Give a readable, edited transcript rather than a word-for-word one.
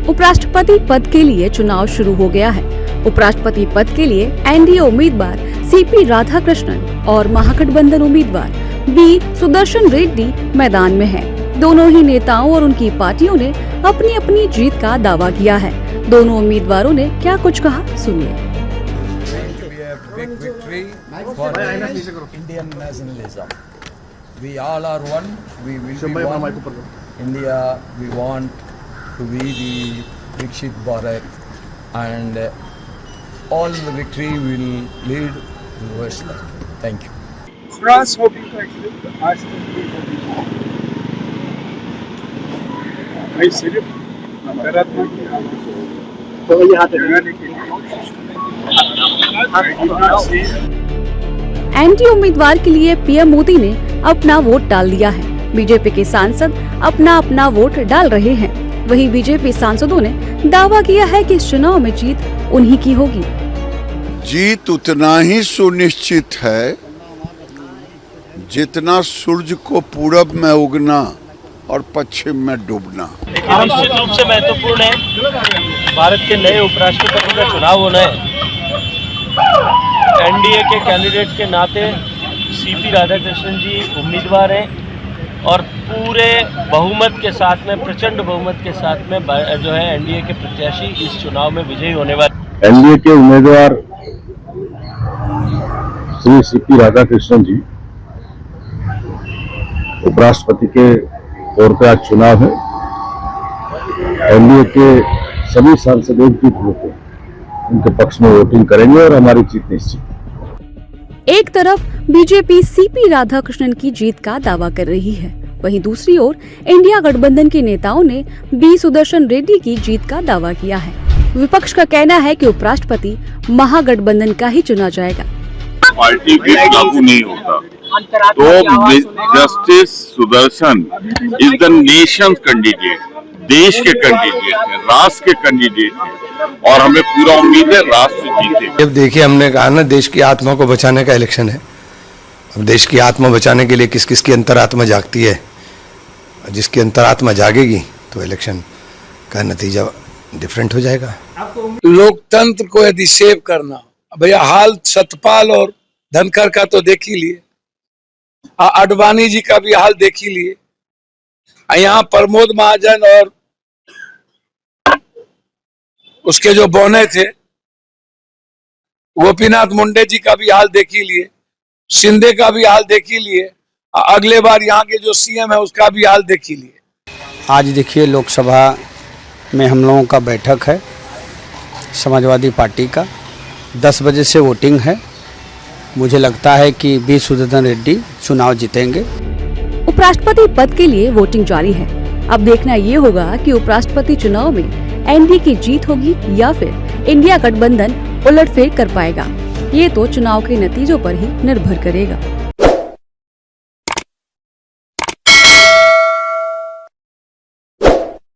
उपराष्ट्रपति पद के लिए चुनाव शुरू हो गया है। उपराष्ट्रपति पद के लिए एनडीए उम्मीदवार सीपी राधाकृष्णन और महागठबंधन उम्मीदवार बी सुदर्शन रेड्डी मैदान में हैं। दोनों ही नेताओं और उनकी पार्टियों ने अपनी अपनी जीत का दावा किया है। दोनों उम्मीदवारों ने क्या कुछ कहा, सुनिए। Big victory for Indian nationalism. We all are one. We will be one. India, we want to be the Viksit Bharat, and all the victory will lead towards that. Thank you. France hoping to actually आज तक भी भाई सिर्फ नकारात्मक तो ये हाथ लगाने के लिए एनडीए उम्मीदवार के लिए पीएम मोदी ने अपना वोट डाल दिया है। बीजेपी के सांसद अपना अपना वोट डाल रहे हैं। वहीं बीजेपी सांसदों ने दावा किया है कि इस चुनाव में जीत उन्हीं की होगी। जीत उतना ही सुनिश्चित है जितना सूरज को पूरब में उगना और पश्चिम में डूबना। निश्चित रूप से महत्वपूर्ण है। भारत के नए उपराष्ट्रपति का चुनाव होना है। एनडीए के कैंडिडेट के नाते सीपी राधाकृष्णन जी उम्मीदवार हैं और पूरे बहुमत के साथ में, प्रचंड बहुमत के साथ में जो है एनडीए के प्रत्याशी इस चुनाव में विजयी होने वाले। एनडीए के उम्मीदवार श्री सीपी राधाकृष्णन जी उपराष्ट्रपति के तौर पर आज चुनाव है। एनडीए के सभी सांसद एकजुट होकर उनके पक्ष में वोटिंग करेंगे और हमारी जीत निश्चित। एक तरफ बीजेपी सीपी राधाकृष्णन की जीत का दावा कर रही है, वहीं दूसरी ओर इंडिया गठबंधन के नेताओं ने बी सुदर्शन रेड्डी की जीत का दावा किया है। विपक्ष का कहना है कि उपराष्ट्रपति महागठबंधन का ही चुना जाएगा। पार्टी भी लागू नहीं होता तो justice Sudarshan is the nation candidate, देश के कैंडिडेट है, राष्ट्र के कैंडिडेट है और हमें पूरा उम्मीद है राष्ट्र जीते। अब देखिए, हमने कहा ना, देश की आत्मा को बचाने का इलेक्शन है। अब देश की आत्मा बचाने के लिए किस किस की अंतरात्मा जागती है, जिसकी अंतरात्मा जागेगी तो इलेक्शन का नतीजा डिफरेंट हो जाएगा। लोकतंत्र को यदि सेव करना, भैया हाल सतपाल और धनखड़ का तो देख ही लिए, आडवाणी जी का भी हाल देख ही लिए, यहाँ प्रमोद महाजन और उसके जो बौने थे गोपीनाथ मुंडे जी का भी हाल देख ही लिए, शिंदे का भी हाल देख ही लिए, अगले बार यहाँ के जो सीएम है उसका भी हाल देख ही लिए। आज देखिए, लोकसभा में हम लोगों का बैठक है समाजवादी पार्टी का। 10 बजे से वोटिंग है। मुझे लगता है कि बी सुदर्शन रेड्डी चुनाव जीतेंगे। उपराष्ट्रपति पद के लिए वोटिंग जारी है। अब देखना ये होगा कि उपराष्ट्रपति चुनाव में एनडीए की जीत होगी या फिर इंडिया गठबंधन उलटफेर कर पाएगा। ये तो चुनाव के नतीजों पर ही निर्भर करेगा।